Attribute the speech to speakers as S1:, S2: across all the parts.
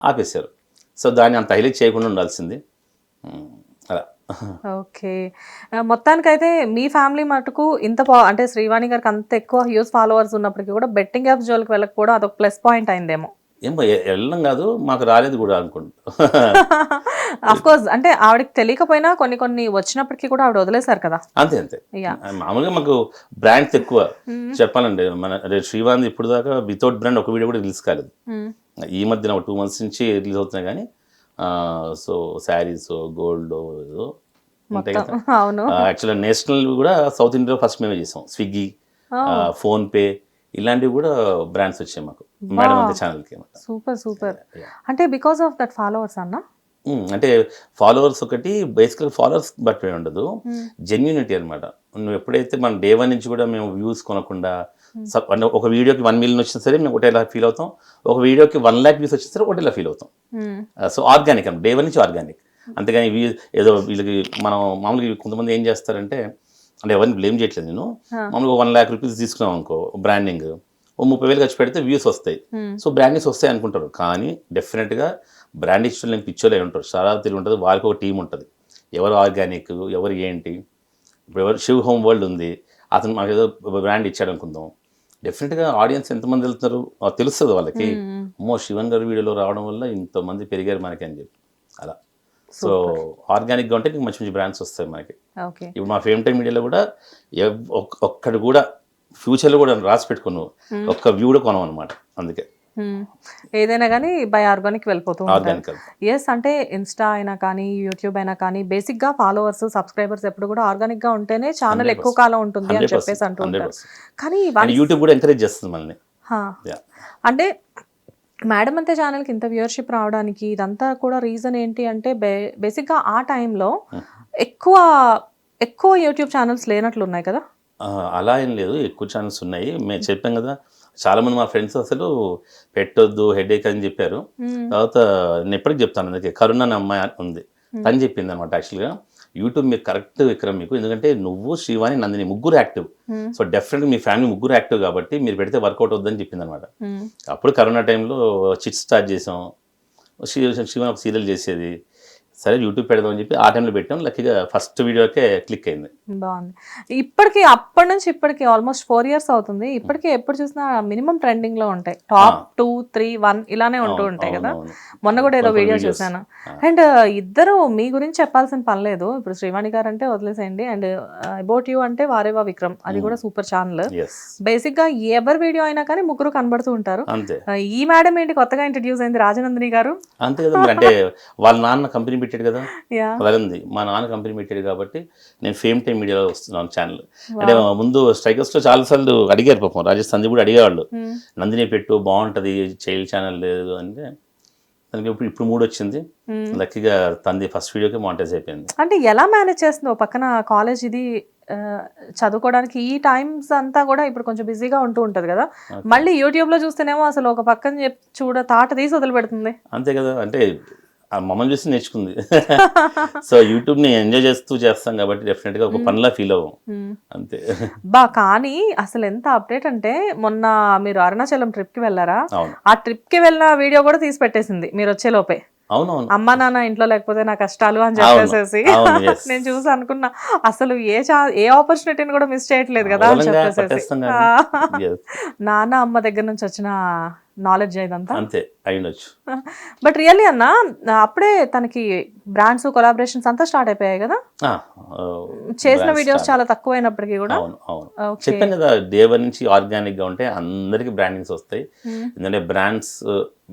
S1: ఆపేశారు. సో, దాన్ని అంత హైలైట్ చేయకుండా ఉండాల్సింది. హ్మ్. అలా.
S2: ఓకే. మొత్తానికైతే మీ ఫ్యామిలీ మటుకు ఇంత అంటే శ్రీవాణి గారికి అంత ఎక్కువ హ్యూజ్ ఫాలోవర్స్ ఉన్నప్పటికి కూడా బెట్టింగ్ యాప్స్ జోలికి వెళ్ళకపోవడం అదొక ప్లస్ పాయింట్ అయిందేమో.
S1: ఏమో ఎళ్ళడం గాదు, మాకు రాలేదు గూడా అనుకుంటా.
S2: ఆఫ్‌కోర్స్ అంటే ఆవిడకి తెలియకపోయినా కొన్ని కొన్ని వచ్చినప్పటికి కూడా ఆవిడ వదిలేసారు కదా!
S1: అంతే. అంతే.
S2: యాహ్!
S1: మామూలుగా మాకు బ్రాండ్స్ ఎక్కువ.
S2: హ్మ్.
S1: చెప్పాలంటే శ్రీవాణిది ఇప్పటిదాకా వితౌట్ బ్రాండ్ ఒక వీడియో కూడా రిలీజ్ కాలేదు.
S2: హ్మ్.
S1: ఈ మధ్యన ఒక 2 మంత్స్ నుంచి రిలీజ్ అవుతున్నాయి గానీ సో శారీసో, గోల్డో ఏదో ఉంటాయి
S2: మొత్తం
S1: కదా!
S2: అవును.
S1: యాక్చువల్‌గా నేషనల్ కూడా సౌత్ ఇండియాలో ఫస్ట్ మేమే చేసాం. స్విగ్గీ,
S2: ఓహ్!
S1: ఫోన్‌పే ఇలాంటివి కూడా బ్రాండ్స్ వచ్చాయి మాకు.
S2: అబ్బా!
S1: మేడం అంతే ఛానల్‌కి అనమాట.
S2: సూపర్. సూపర్.
S1: యాహ్!
S2: అంటే బికాస్ ఆఫ్ దట్ ఫాలోవర్స్ అన్నా?
S1: అంటే ఫాలోవర్స్ ఒకటి బేసికల్‌గా ఫాలోవర్స్ బట్టి ఉండదు.
S2: హ్మ్.
S1: జెన్యూనిటీ అనమాట. నువ్వు ఎప్పుడైతే మనం డే 1 నుంచి కూడా మేము వ్యూస్ కొనకుండా
S2: హ్మ్.
S1: అంటే ఒక వీడియోకి 1,000,000 వచ్చినా సరే మేము ఒకటేలా ఫీల్ అవుతాం. ఒక వీడియోకి 1,00,000 వ్యూస్ వచ్చినా సరే ఒకటేలా ఫీల్ అవుతాం.
S2: హ్మ్.
S1: సో, ఆర్గానిక్ అన్నమాట. డే 1 నుంచి ఆర్గానిక్. అంతేగాని ఏదో వీళ్ళకి మనం మామూలుగా కొంతమంది ఏం చేస్తారంటే అంటే ఎవరిని బ్లేమ్ చేయట్లేదు నేను.
S2: ఆ!
S1: మామూలుగా 1,00,000 రూపీస్ తీసుకున్నాం అనుకో బ్రాండింగ్. ఓ 30,000 ఖర్చు పెడితే వ్యూస్ వస్తాయి.
S2: హ్మ్.
S1: సో, బ్రాండింగ్స్ వస్తాయి అనుకుంటారు. కానీ డెఫినిట్‌గా బ్రాండ్ ఇష్టం లేని పిచ్చోలే ఉంటారు. చాలా తెలివి ఉంటది. వారికి ఒక టీమ్ ఉంటది. ఎవరు ఆర్గానిక్, ఎవరు ఏంటి, ఇప్పుడు ఎవరు శివ్ హోమ్ వరల్డ్ ఉంది. అతను మాకేదో బ్రాండ్ ఇచ్చాడు అనుకుందాం. డెఫినిట్‌గా ఆడియన్స్ ఎంతమంది వెళ్తున్నారు తెలుస్తది వాళ్ళకి.
S2: హ్మ్. హ్మ్.
S1: అమ్మో! శివన్ గారి వీడియోలో రావడం వల్ల ఇంతమంది పెరిగారు మనకి అని చెప్పి. అలా. So,
S2: super.
S1: ఆర్గానిక్‌గా ఉంటే నీకు మంచి మంచి బ్రాండ్స్ వస్తాయి మనకి.
S2: ఓకే.
S1: ఇప్పుడు మా ఫేమ్ టైమ్ మీడియాలో కూడా ఒక్కడు కూడా ఫ్యూచర్‌లో కూడా రాసి పెట్టుకో నువ్వు.
S2: హ్మ్.
S1: ఒక్క వ్యూ కూడా కొనమనమాట. అందుకే.
S2: హ్మ్. ఏదైనా గానీ బై ఆర్గానిక్ వెళ్ళిపోతూ ఉంటారు.
S1: ఆర్గానికల్.
S2: యెస్. అంటే ఇన్‌స్టా అయినా కానీ, యూట్యూబ్ అయినా కానీ బేసిక్‌గా ఫాలోవర్స్, సబ్‌స్క్రైబర్స్ ఎప్పుడు కూడా ఆర్గానిక్‌గా ఉంటేనే ఛానెల్ ఎక్కువ
S1: 100%.
S2: కాలం ఉంటుంది అని
S1: 100%.
S2: చెప్పేసి అంటూ ఉంటారు.
S1: 100%.
S2: కానీ
S1: అండ్
S2: వన్స్
S1: యూట్యూబ్ కూడా ఎంకరేజ్ చేస్తుంది మనల్ని.
S2: హా!
S1: యాహ్!
S2: అంటే మేడం అంతే ఛానెల్‌కి ఇంత వ్యూవర్‌షిప్ రావడానికి ఇదంతా కూడా రీజన్ ఏంటి అంటే బేసిక్‌గా ఆ టైంలో
S1: హ్మ్.
S2: ఎక్కువ, ఎక్కువ యూట్యూబ్ ఛానెల్స్ లేనట్లున్నాయి కదా!
S1: అలా ఏం లేదు. ఎక్కువ ఛానెల్స్ ఉన్నాయి. మేము చెప్పాం గదా! చాలామంది మా ఫ్రెండ్స్ అసలు పెట్టొద్దు హెడేక్ అని జెప్పారు.
S2: హ్మ్.
S1: తర్వాత నేను ఇప్పటికి చెప్తాను అందుకే కరుణ అనే అమ్మాయి ఉంది.
S2: హ్మ్.
S1: తను చెప్పిందనమాట యాక్చువల్‌గా. యూట్యూబ్ మీకు కరెక్ట్ విక్రమ్ మీకు. ఎందుకంటే నువ్వు, శ్రీవాణి, నందిని ముగ్గురు యాక్టివ్.
S2: హ్మ్.
S1: సో, డెఫినెట్‌గా మీ ఫ్యామిలీ ముగ్గురు యాక్టివ్ కాబట్టి మీరు పెడితే వర్కౌట్ అవుద్దని చెప్పిందనమాట.
S2: హ్మ్.
S1: అప్పుడు కరోనా టైంలో చిట్ స్టార్ట్ చేసాం. శివాని ఒక సీరియల్ చేసేది. సరే యూట్యూబ్ పెడదాం అని చెప్పి ఆ టైంలో పెట్టాం. లక్కీగా ఫస్ట్ వీడియోకే క్లిక్ అయింది.
S2: బావుంది. ఇప్పటికి అప్పటి నుంచి ఇప్పటికి ఆల్‌మోస్ట్ 4 ఇయర్స్ అవుతుంది. ఇప్పటికి ఎప్పుడు చూసినా మినిమమ్ ట్రెండింగ్‌లో ఉంటాయి. టాప్
S1: ఆ!
S2: 2, 3, 1 ఇలానే ఉంటూ
S1: అవును.
S2: ఉంటాయి కదా!
S1: అవునవును.
S2: మొన్న కూడా ఏదో
S1: కొన్ని కొన్ని
S2: వీడియో
S1: వీడియోస్.
S2: చూసాను.
S1: ఆ!
S2: అండ్ ఇద్దరు మీ గురించి చెప్పాల్సిన పని లేదు. ఇప్పుడు శ్రీవాణి గారంటే వదిలేసేయండి. అండ్ అబౌట్ యూ అంటే వారేవా విక్రమ్ అది
S1: హ్మ్.
S2: కూడా సూపర్ ఛానల్.
S1: యెస్.
S2: బేసిక్‌గా ఎవరి వీడియో అయినా కానీ ముగ్గురు కనబడుతూ ఉంటారు.
S1: అంతే.
S2: ఈ మేడం ఏంటి కొత్తగా ఇంట్రొడ్యూస్ అయింది రాజనందిని గారు?
S1: అంతే కదా! మరి అంటే వాళ్ళ నాన్న కంపెనీ పెట్టాడు కదా!
S2: యాహ్!
S1: అలాగే ఉంది. మా నాన్న కంపెనీ పెట్టాడు కాబట్టి నేను ఫేమ్ టైమ్ మీడియాలో వస్తున్నాను ఛానల్. అంటే
S2: వావ్!
S1: ముందు స్ట్రైకర్స్‌లో చాలా సార్లు అడిగారు పాపం. రాజేష్ సందీప్ కూడా అడిగేవాళ్ళు.
S2: హ్మ్.
S1: నందిని పెట్టు బావుంటది. చైల్డ్ ఛానల్ లేదు అంటే తనకి ఇప్పుడు మూడొచ్చింది.
S2: హ్మ్.
S1: లక్కీగా తనది ఫస్ట్ వీడియోకే మానిటైజ్ అయిపోయింది.
S2: అంటే ఎలా మేనేజ్ చేస్తుంది? ఓ పక్కన కాలేజ్ ఇది ఆహ్, చదువుకోవడానికి ఈ టైమ్స్ అంతా గూడా ఇప్పుడు కొంచెం బిజీగా ఉంటూ ఉంటది గదా!
S1: ఓకే.
S2: మళ్ళీ యూట్యూబ్‌లో చూస్తేనేమో అసలు ఒక పక్కన తాట తీసి వదిలిపెడుతుంది.
S1: అంతే కదా! అంటే మమ్మల్ని చూసి నేర్చుకుంది. సో, యూట్యూబ్‌ని ఎంజాయ్ చేస్తూ చేస్తాం కాబట్టి డెఫినిట్‌గా ఒక
S2: హ్మ్.
S1: పనిలా ఫీల్ అవ్వం.
S2: హ్మ్.
S1: అంతే.
S2: కానీ అసలెంత అప్‌డేట్ అంటే మొన్న మీరు అరుణాచలం ట్రిప్‌కి వెళ్లారా?
S1: అవును.
S2: ఆ ట్రిప్‌కి వెళ్ళిన వీడియో గూడా తీసి పెట్టేసింది మీరొచ్చే లోపే.
S1: అవునవును.
S2: అమ్మా, నాన్న ఇంట్లో లేకపోతే నా కష్టాలు అని
S1: అవును.
S2: చెప్పేసేసి.
S1: అవును. యెస్.
S2: నేను చూసి అనుకున్నా అసలు ఏ ఆపర్చునిటీని కూడా మిస్ చేయట్లేదు కదా అని
S1: వదలంగా
S2: చెప్పేసేసి.
S1: పట్టేస్తాం
S2: ఆ!
S1: గానీ. యెస్.
S2: నాన్న, అమ్మ దగ్గర నుంచి వచ్చిన నాలెడ్జ్ ఇదంతా.
S1: అంతే అయ్యుండొచ్చు.
S2: బట్ రియల్లీ అన్న అప్పుడే తనకి బ్రాండ్స్, కొలాబరేషన్స్ అంతా స్టార్ట్ అయిపోయాయి కదా!
S1: ఆ!
S2: చేసిన
S1: బ్రాండ్
S2: వీడియోస్
S1: స్టార్ట్.
S2: చాలా తక్కువైనప్పటికీ కూడా.
S1: అవును. అవును.
S2: ఓకే.
S1: చెప్పాను కదా! డే 1 నుంచి ఆర్గానిక్‌గా ఉంటే అందరికి బ్రాండింగ్స్ వస్తాయి.
S2: హ్మ్.
S1: ఎందుకంటే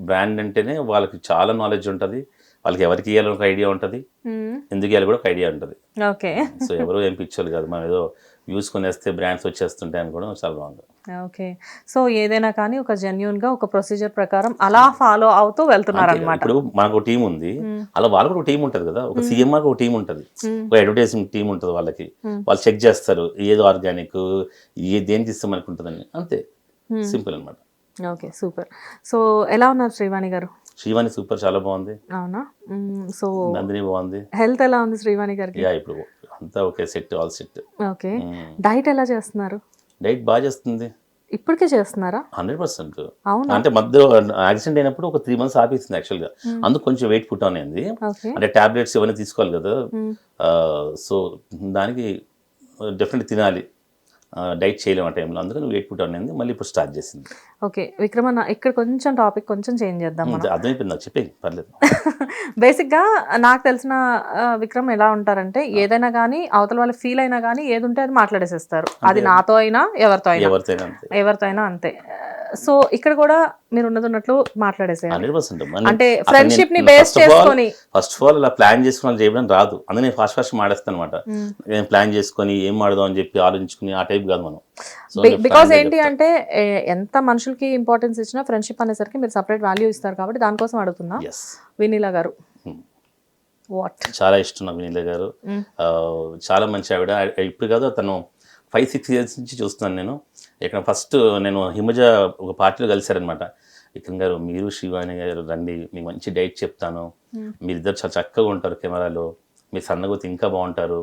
S1: బ్రాండ్ అంటేనే వాళ్ళకి చాలా నాలెడ్జ్ ఉంటది. వాళ్ళకి ఎవరికి ఇయ్యాలో ఒక ఐడియా ఉంటది.
S2: హ్మ్.
S1: ఎందుకు ఇయ్యాలో కూడా ఒక ఐడియా ఉంటది.
S2: ఓకే.
S1: సో, ఎవరు ఏం పిచ్చోళ్ళు కాదు. మనం ఏదో వ్యూస్ కొనేస్తే బ్రాండ్స్ వచ్చేస్తుంటాయి అనుకోవడం చాలా రాంగ్.
S2: ఓకే. సో, ఏదైనా కానీ ఒక జెన్యూన్‌గా ఒక ప్రొసీజర్ ప్రకారం అలా ఫాలో అవుతూ
S1: అంతే కదా!
S2: వెళ్తున్నారనమాట.
S1: ఇప్పుడు మనకు టీమ్ ఉంది.
S2: హ్మ్.
S1: అలా వాళ్ళకి ఒక టీమ్ ఉంటది కదా! ఒక
S2: హ్మ్.
S1: సీఎంఆర్‌కి ఒక టీమ్ ఉంటది.
S2: హ్మ్.
S1: ఒక అడ్వర్టైజింగ్ టీమ్ ఉంటది వాళ్ళకి.
S2: హ్మ్.
S1: వాళ్ళు చెక్ చేస్తారు. ఏది ఆర్గానిక్, దేనికి ఇస్తే మనకుంటదని. అంతే.
S2: హ్మ్.
S1: సింపుల్ అనమాట.
S2: ఓకే. సూపర్. సో, ఎలా ఉన్నారు శ్రీవాణి గారు?
S1: శ్రీవాణి సూపర్ చాలా బావుంది.
S2: అవునా? హ్మ్. సో,
S1: నందిని బావుంది.
S2: హెల్త్ ఎలా ఉంది శ్రీవాణి గారికి?
S1: ఇప్పుడు అంతా okay set all set.
S2: Okay.
S1: హ్మ్.
S2: డైట్ ఎలా చేస్తున్నారు?
S1: డైట్ చేస్తుంది.
S2: ఇప్పటికే చేస్తున్నారా?
S1: 100%.
S2: అవునా?
S1: అంటే మధ్యలో యాక్సిడెంట్ అయినప్పుడు ఒక 3 months ఆపేసింది యాక్చువల్గా. అందుకు కొంచెం వెయిట్ పుట్ ఆన్ అయింది.
S2: ఓకే.
S1: అంటే టాబ్లెట్స్ ఇవన్నీ తీసుకోవాలి కదా. సో దానికి డెఫినెట్ తినాలి, డైట్ చేయలేము ఆ టైంలో, అందుకని వెయిట్ పుట్ ఆన్ అయింది. మళ్ళీ ఇప్పుడు స్టార్ట్ చేసింది.
S2: ఓకే విక్రమన్న, ఇక్కడ కొంచెం టాపిక్ కొంచెం చేంజ్ చేద్దాం మనం.
S1: అర్థమైపోయింది నాకు, చెప్పే పర్లేదు.
S2: బేసిక్గా నాకు తెలిసిన విక్రమ్ ఎలా ఉంటారంటే ఏదైనా కానీ అవతల వాళ్ళు ఫీల్ అయినా కానీ ఏది ఉంటే అది మాట్లాడేసేస్తారు. అది నాతో అయినా ఎవరితో అయినా అంతే. సో ఇక్కడ కూడా మీరు ఉన్నట్టు మాట్లాడేసేయాలి.
S1: 100%.
S2: అంటే ఫ్రెండ్షిప్ ని బేస్ చేసుకొని
S1: ఫస్ట్ ఆఫ్ ఆల్ అలా ప్లాన్ చేసుకుని చేయడం రాదు. అందుకే నేను ఫాస్ట్ మాడేస్తాను అనమాట. నేను ప్లాన్ చేసుకొని ఏం మాడదాం అని చెప్పి ఆలోచించుకుని ఆ టైప్ కాదు మనం.
S2: బికాస్ ఏంటి అంటే ఎంత మనుషులకి ఇంపార్టెన్స్ ఇచ్చినా ఫ్రెండ్షిప్ అనేసరికి మీరు సపరేట్ వాల్యూ ఇస్తారు కాబట్టి దానికోసం అడుగుతున్నా. వినీలా గారు
S1: చాలా ఇష్టం నాకు. వినీలా గారు చాలా మంచి ఆవిడ. ఇప్పుడు కాదు, తను 5-6 years నుంచి చూస్తున్నాను నేను. ఇక్కడ ఫస్ట్ నేను హిమజ ఒక పార్టీలో కలిశారనమాట. విక్రమ్ గారు, మీరు శివాని గారు రండి, మీకు మంచి డైట్ చెప్తాను, మీరిద్దరు చాలా చక్కగా ఉంటారు కెమెరాలో, మీరు సన్నగోతి ఇంకా బాగుంటారు.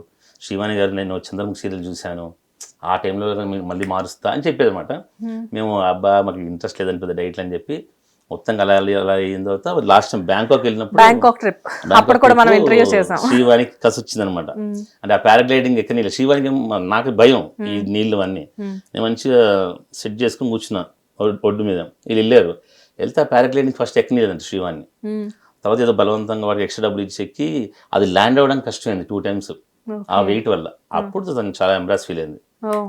S1: శివాని గారు నేను చంద్రముఖి సీరియల్ చూశాను, ఆ టైంలో మీరు మళ్ళీ మారుస్తా అని చెప్పేది అనమాట. మేము అబ్బా మాకు ఇంట్రెస్ట్ లేదని పెద్ద డైట్లు అని చెప్పి మొత్తం అలా అయిన తర్వాత లాస్ట్ టైం బ్యాంకాక్ వెళ్ళినప్పుడు,
S2: బ్యాంకాక్ ట్రిప్ అప్పుడు కూడా మనం ఇంటర్వ్యూ చేసాం,
S1: శ్రీవానికి కసి వచ్చింది అనమాట. అంటే ఆ పారాగ్లైడింగ్ ఎక్కని శ్రీవానికి నాకు భయం ఈ నీళ్లు అన్నీ. నేను మంచిగా సెట్ చేసుకుని కూర్చున్నా ఒడ్డు మీద. వీళ్ళు వెళ్ళారు, వెళ్తే ఆ పారాగ్లైడింగ్ ఫస్ట్ ఎక్కనిలేదంటే శ్రీవాన్ని. తర్వాత ఏదో బలవంతంగా వాడికి ఎక్స్ట్రా డబ్బులు ఇచ్చి ఎక్కి అది ల్యాండ్ అవ్వడానికి కష్టమైంది 2 times ఆ వెయిట్ వల్ల. అప్పుడు తను చాలా ఎంబ్రాస్ ఫీల్ అయింది.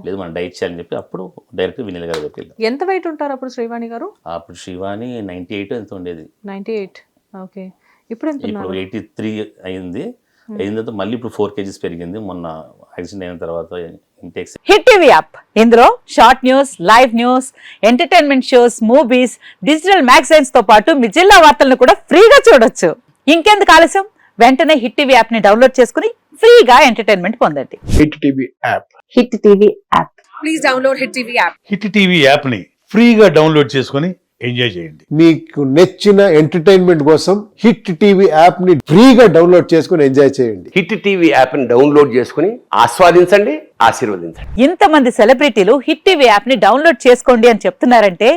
S1: లేదు మనం డైట్ చేయాలని చెప్పి అప్పుడు డైరెక్ట్ వినీల గారి దగ్గరికి వెళ్ళాం.
S2: ఎంత వెయిట్ ఉంటారు అప్పుడు శ్రీవాణి గారు?
S1: అప్పుడు శ్రీవాణి 98 ఎంత ఉండేది.
S2: 98. ఓకే. ఇప్పుడు
S1: 83 అయింది. అయిన తర్వాత మళ్ళీ ఇప్పుడు 4 kgs పెరిగింది మొన్న యాక్సిడెంట్ అయిన తర్వాత.
S3: హిట్ టీవీ యాప్, ఇందులో short news, live news, entertainment shows, movies, digital magazines తో పాటు మీ జిల్లా వార్తలను కూడా ఫ్రీగా చూడొచ్చు. ఇంకెందుకు ఆలస్యం, వెంటనే హిట్ టీవీ యాప్ ని డౌన్లోడ్ చేసుకుని ఫ్రీగా ఎంటర్టైన్మెంట్ పొందండి.
S4: Hit TV app.
S3: Hit TV app.
S2: Please download hit TV app.
S4: Hit TV app ని ఫ్రీగా డౌన్లోడ్ చేసుకొని ఎంజాయ్ చేయండి.
S5: మీకు నచ్చిన ఎంటర్టైన్మెంట్ కోసం హిట్ టీవీ యాప్ ని ఫ్రీగా డౌన్లోడ్ చేసుకొని ఎంజాయ్ చేయండి.
S6: హిట్ టీవీ యాప్ ని డౌన్లోడ్ చేసుకుని ఆస్వాదించండి, ఆశీర్వదించండి.
S3: ఇంతమంది సెలబ్రిటీలు హిట్ టీవీ యాప్ ని డౌన్లోడ్ చేసుకోండి అని చెప్తున్నారంటే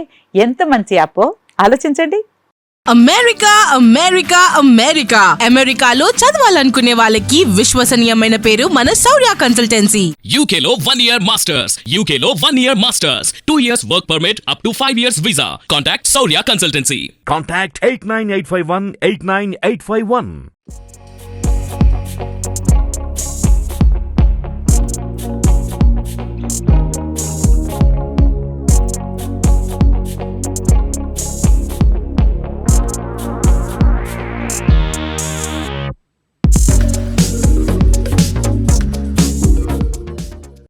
S3: ఎంత మంచి యాప్ ఆలోచించండి.
S7: అమెరికా అమెరికా అమెరికా అమెరికాలో చదవాలనుకునే వాళ్ళకి విశ్వసనీయమైన పేరు మన శౌర్య కన్సల్టెన్సీ.
S8: UK లో 1 year masters, UK లో 1 year masters, 2 years work permit up to 5 years visa. Contact Saurya Consultancy.
S9: Contact 89851 89851.